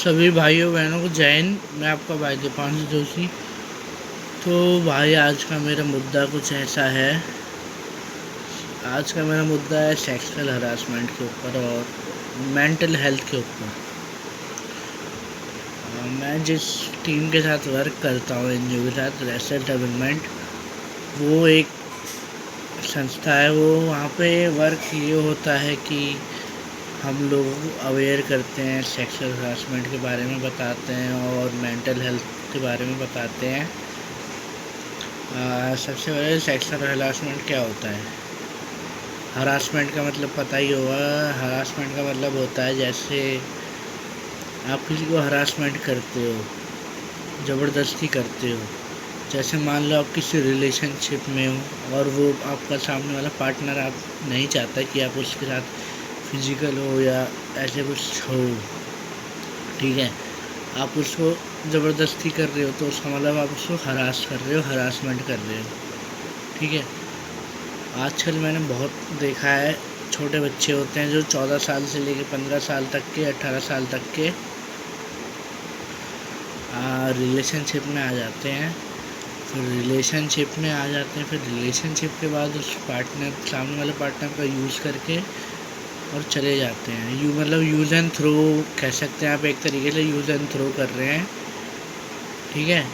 सभी भाइयों बहनों को जय हिंद। मैं आपका भाई दीपांशु जोशी। तो भाई आज का मेरा मुद्दा कुछ ऐसा है। आज का मेरा मुद्दा है सेक्सुअल हरासमेंट के ऊपर और मेंटल हेल्थ के ऊपर। मैं जिस टीम के साथ वर्क करता हूँ, एनजीओ के साथ, रेसल डेवलपमेंट, वो एक संस्था है। वो वहाँ पे वर्क ये होता है कि हम लोगों को अवेयर करते हैं, सेक्सुअल हरासमेंट के बारे में बताते हैं और मेंटल हेल्थ के बारे में बताते हैं। सबसे पहले सेक्सुअल हरासमेंट क्या होता है। हरासमेंट का मतलब पता ही होगा। हरासमेंट का मतलब होता है जैसे आप किसी को हरासमेंट करते हो, ज़बरदस्ती करते हो। जैसे मान लो आप किसी रिलेशनशिप में हो और वो आपका सामने वाला पार्टनर आप नहीं चाहता कि आप उसके साथ फिजिकल हो या ऐसे कुछ हो, ठीक है। आप उसको ज़बरदस्ती कर रहे हो तो उसका मतलब आप उसको हरास कर रहे हो, हरासमेंट कर रहे हो, ठीक है। आजकल मैंने बहुत देखा है, छोटे बच्चे होते हैं जो 14 साल से लेकर 15 साल तक के, 18 साल तक के रिलेशनशिप में आ जाते हैं। फिर रिलेशनशिप के बाद उस पार्टनर, सामने वाले पार्टनर का यूज़ करके और चले जाते हैं। मतलब यूज़ एंड थ्रो कह सकते हैं आप, एक तरीके से यूज़ एंड थ्रो कर रहे हैं, ठीक है।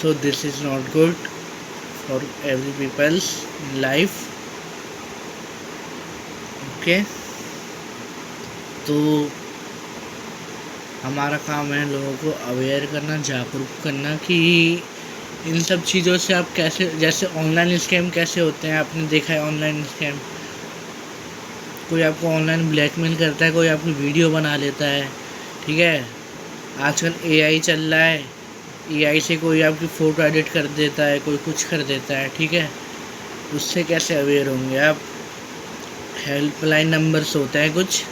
So this is not good for every peoples in life, okay. तो हमारा काम है लोगों को अवेयर करना, जागरूक करना कि इन सब चीज़ों से आप कैसे, जैसे ऑनलाइन स्कैम कैसे होते हैं, आपने देखा है ऑनलाइन स्कैम। कोई आपको ऑनलाइन ब्लैकमेल करता है, कोई आपकी वीडियो बना लेता है, ठीक है। आजकल एआई चल रहा है, एआई से कोई आपकी फ़ोटो एडिट कर देता है, कोई कुछ कर देता है, ठीक है। उससे कैसे अवेयर होंगे आप। हेल्पलाइन नंबर्स होते हैं कुछ,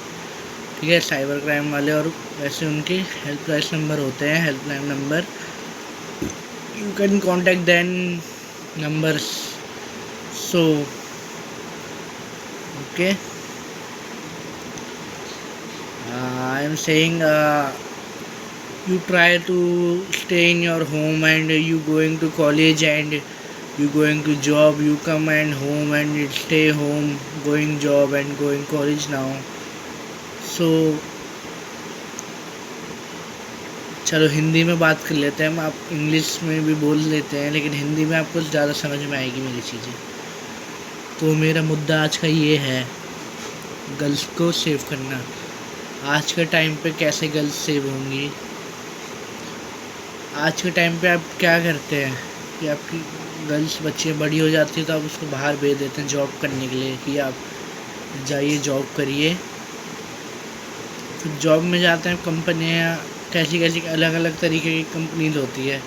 ठीक है, साइबर क्राइम वाले, और वैसे उनके हेल्पलाइन नंबर होते हैं, helpline number. You can contact than numbers. So okay, I am saying you try to stay in your home and you going to college and you going to job, you come and home and you stay home, going job and going college now. So चलो हिंदी में बात कर लेते हैं हम, आप English में भी बोल लेते हैं, लेकिन हिंदी में आपको ज़्यादा समझ में आएगी मेरी चीज़ें। तो मेरा मुद्दा आज का ये है, गर्ल्स को सेव करना। आज के टाइम पे कैसे गर्ल्स सेव होंगी। आज के टाइम पे आप क्या करते हैं कि आपकी गर्ल्स, बच्ची बड़ी हो जाती है तो आप उसको बाहर भेज देते हैं जॉब करने के लिए कि आप जाइए जॉब करिए। फिर जॉब में जाते हैं, कंपनियाँ कैसी कैसी अलग अलग तरीके की कंपनीज होती है,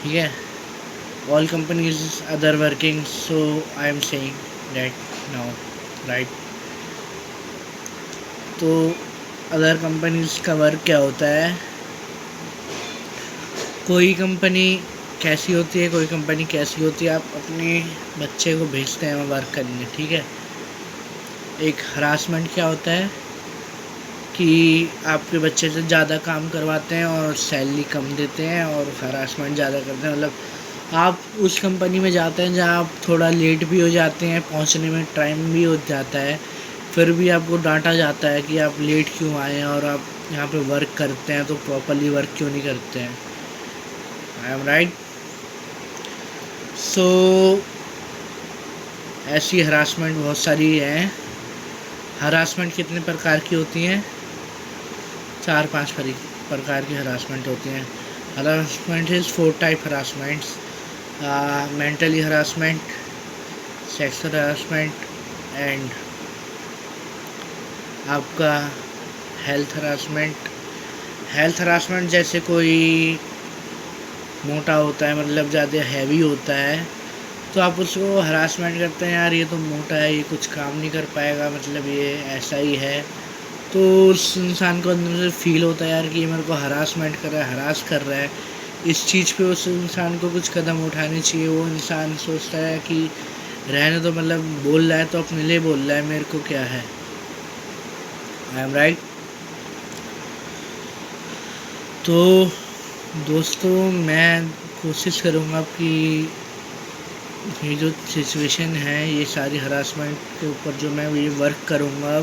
ठीक है। All companies other working, so I am saying that now, right. तो अदर कंपनीज का वर्क क्या होता है, कोई कंपनी कैसी होती है, कोई कंपनी कैसी होती है, आप अपने बच्चे को भेजते हैं वर्क करने, ठीक है। एक हरासमेंट क्या होता है कि आपके बच्चे से ज़्यादा काम करवाते हैं और सैलरी कम देते हैं, और हरासमेंट ज़्यादा करते हैं। मतलब आप उस कंपनी में जाते हैं जहाँ आप थोड़ा लेट भी हो जाते हैं, पहुँचने में टाइम भी हो जाता है, फिर भी आपको डांटा जाता है कि आप लेट क्यों आए हैं, और आप यहाँ पे वर्क करते हैं तो प्रॉपरली वर्क क्यों नहीं करते हैं। I am right. सो ऐसी हरासमेंट बहुत सारी हैं। हरासमेंट कितने प्रकार की होती हैं, 4-5 प्रकार की हरासमेंट होती हैं। Harassment is 4 type harassments: mentally harassment, sexual harassment, and आपका हेल्थ हरासमेंट। हेल्थ हरासमेंट जैसे कोई मोटा होता है, मतलब ज़्यादा हैवी होता है, तो आप उसको हरासमेंट करते हैं, यार ये तो मोटा है, ये कुछ काम नहीं कर पाएगा, मतलब ये ऐसा ही है। तो उस इंसान को अंदर से फील होता है यार कि ये मेरे को हरासमेंट कर रहा है, हरास कर रहा है। इस चीज़ पे उस इंसान को कुछ कदम उठाने चाहिए। वो इंसान सोचता है कि रहने दो, मतलब बोल रहा है तो अपने लिए बोल रहा है, मेरे को क्या है। I am right. तो दोस्तों, मैं कोशिश करूँगा कि ये जो सिचुएशन है, ये सारी हरासमेंट के ऊपर जो मैं ये वर्क करूँगा,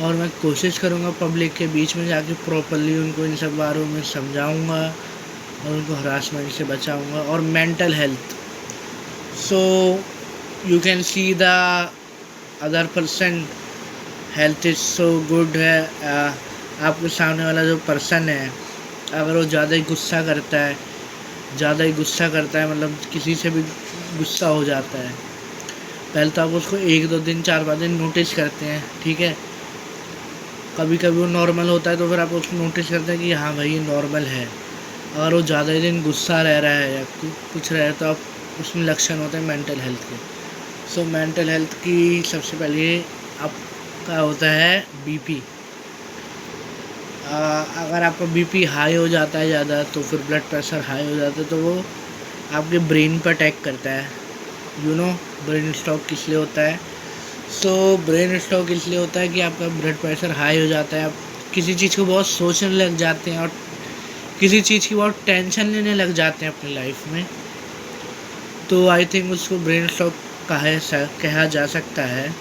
और मैं कोशिश करूँगा पब्लिक के बीच में जाके प्रॉपरली उनको इन सब बारों में समझाऊँगा और उनको हरासमेंट से बचाऊँगा। और mental health, so you can see the other person health is so good है। आपके सामने वाला जो पर्सन है, अगर वो ज़्यादा ही गुस्सा करता है मतलब किसी से भी गुस्सा हो जाता है, पहले तो आप उसको 1-2 दिन 4-5 दिन नोटिस करते हैं, ठीक है। कभी कभी वो नॉर्मल होता है तो फिर आप उसको नोटिस करते हैं कि हाँ भाई ये नॉर्मल है। अगर वो ज़्यादा ही दिन गुस्सा रह रहा है या कुछ रहा है तो आप उसमें लक्षण होते हैं मेंटल हेल्थ के। सो मेंटल हेल्थ की सबसे पहले आपका होता है बीपी। अगर आपका बीपी हाई हो जाता है ज़्यादा, तो फिर ब्लड प्रेशर हाई हो जाता है, तो वो आपके ब्रेन पर अटैक करता है। ब्रेन स्ट्रोक किस लिए होता है? ब्रेन स्ट्रोक इसलिए होता है कि आपका ब्लड प्रेशर हाई हो जाता है, आप किसी चीज़ को बहुत सोचने लग जाते हैं और किसी चीज़ की बहुत टेंशन लेने लग जाते हैं अपनी लाइफ में। तो आई थिंक उसको ब्रेन स्ट्रोक कहा जा सकता है।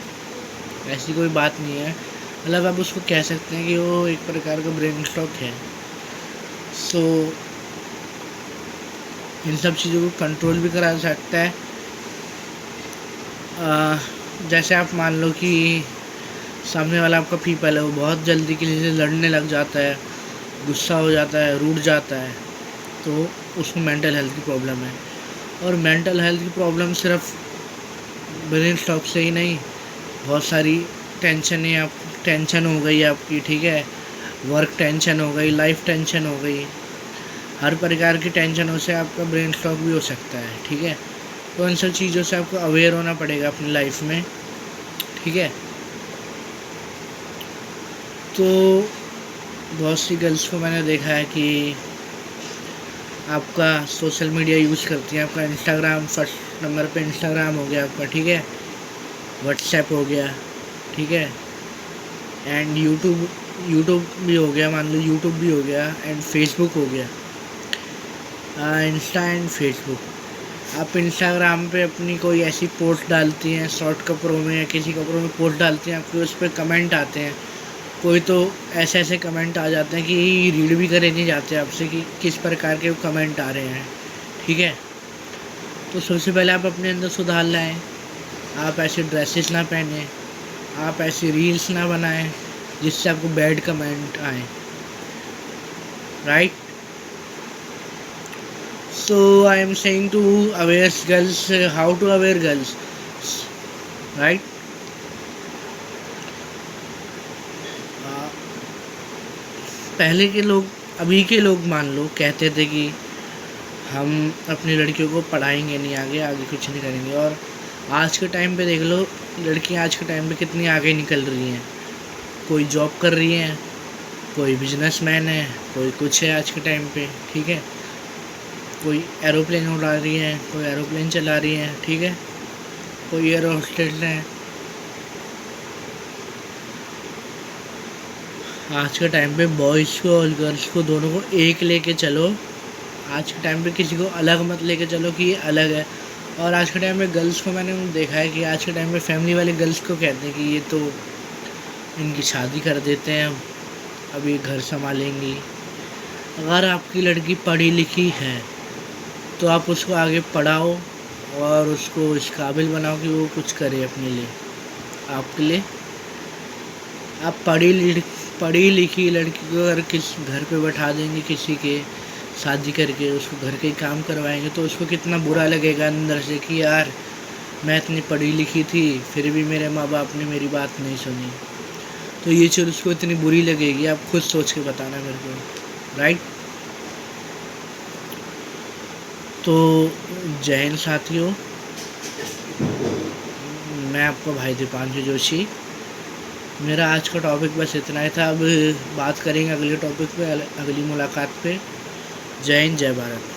ऐसी कोई बात नहीं है, मतलब आप उसको कह सकते हैं कि वो एक प्रकार का ब्रेन स्ट्रोक है। इन सब चीज़ों को कंट्रोल भी करा सकता है। जैसे आप मान लो कि सामने वाला आपका पीपल है, वो बहुत जल्दी किसी से लड़ने लग जाता है, गुस्सा हो जाता है, रूठ जाता है, तो उसको मेंटल हेल्थ की प्रॉब्लम है। और मेंटल हेल्थ की प्रॉब्लम सिर्फ ब्रेन स्ट्रोक से ही नहीं, बहुत सारी टेंशन हो गई आपकी, ठीक है, वर्क टेंशन हो गई, लाइफ टेंशन हो गई, हर प्रकार की टेंशनों से आपका ब्रेन स्ट्रोक भी हो सकता है, ठीक है। तो इन सब चीज़ों से आपको अवेयर होना पड़ेगा अपनी लाइफ में, ठीक है। तो बहुत सी गर्ल्स को मैंने देखा है कि आपका सोशल मीडिया यूज़ करती हैं, आपका इंस्टाग्राम, फर्स्ट नंबर पे इंस्टाग्राम हो गया आपका, ठीक है, व्हाट्सएप हो गया, ठीक है, एंड यूट्यूब भी हो गया, मान लो यूट्यूब भी हो गया, एंड फेसबुक हो गया। इंस्टा एंड फेसबुक, आप इंस्टाग्राम पे अपनी कोई ऐसी पोस्ट डालती हैं शॉर्ट कपड़ों में या किसी कपड़ों में पोस्ट डालती हैं, आपके उस पर कमेंट आते हैं, कोई तो ऐसे कमेंट आ जाते हैं कि रीड भी करे नहीं जाते आपसे कि किस प्रकार के कमेंट आ रहे हैं, ठीक है। तो सबसे पहले आप अपने अंदर सुधार लाएं। आप ऐसे ड्रेसेस ना पहने, आप ऐसी रील्स ना बनाएं जिससे आपको बैड कमेंट आए, right. So I am saying to aware girls how to aware girls, right? पहले के लोग, अभी के लोग मान लो कहते थे कि हम अपनी लड़कियों को पढ़ाएंगे नहीं, आगे कुछ नहीं करेंगे, और आज के टाइम पे देख लो लड़कियां आज के टाइम पे कितनी आगे निकल रही हैं। कोई जॉब कर रही हैं, कोई बिजनेसमैन है, कोई कुछ है आज के टाइम पे, ठीक है, कोई एरोप्लेन उड़ा रही है, कोई एरोप्लेन चला रही है, ठीक है, कोई एयर होस्टेस है। आज के टाइम पे बॉयज़ को और गर्ल्स को दोनों को एक लेके चलो। आज के टाइम पे किसी को अलग मत लेके चलो कि ये अलग है। और आज के टाइम में गर्ल्स को मैंने देखा है कि आज के टाइम में फैमिली वाले गर्ल्स को कहते हैं कि ये तो इनकी शादी कर देते हैं, अब ये घर संभालेंगी। अगर आपकी लड़की पढ़ी लिखी है तो आप उसको आगे पढ़ाओ और उसको इस काबिल बनाओ कि वो कुछ करे अपने लिए, आपके लिए। आप पढ़ी लिखी लड़की को अगर किस घर पे बैठा देंगे, किसी के शादी करके उसको घर के काम करवाएंगे, तो उसको कितना बुरा लगेगा अंदर से कि यार मैं इतनी पढ़ी लिखी थी फिर भी मेरे माँ बाप ने मेरी बात नहीं सुनी। तो ये चीज़ उसको इतनी बुरी लगेगी, आप खुद सोच के बताना मेरे को, राइट। तो जय हिंद साथियों, मैं आपका भाई दीपांशु जोशी। मेरा आज का टॉपिक बस इतना ही था। अब बात करेंगे अगले टॉपिक पे, अगली मुलाकात पे। जय हिंद, जय भारत।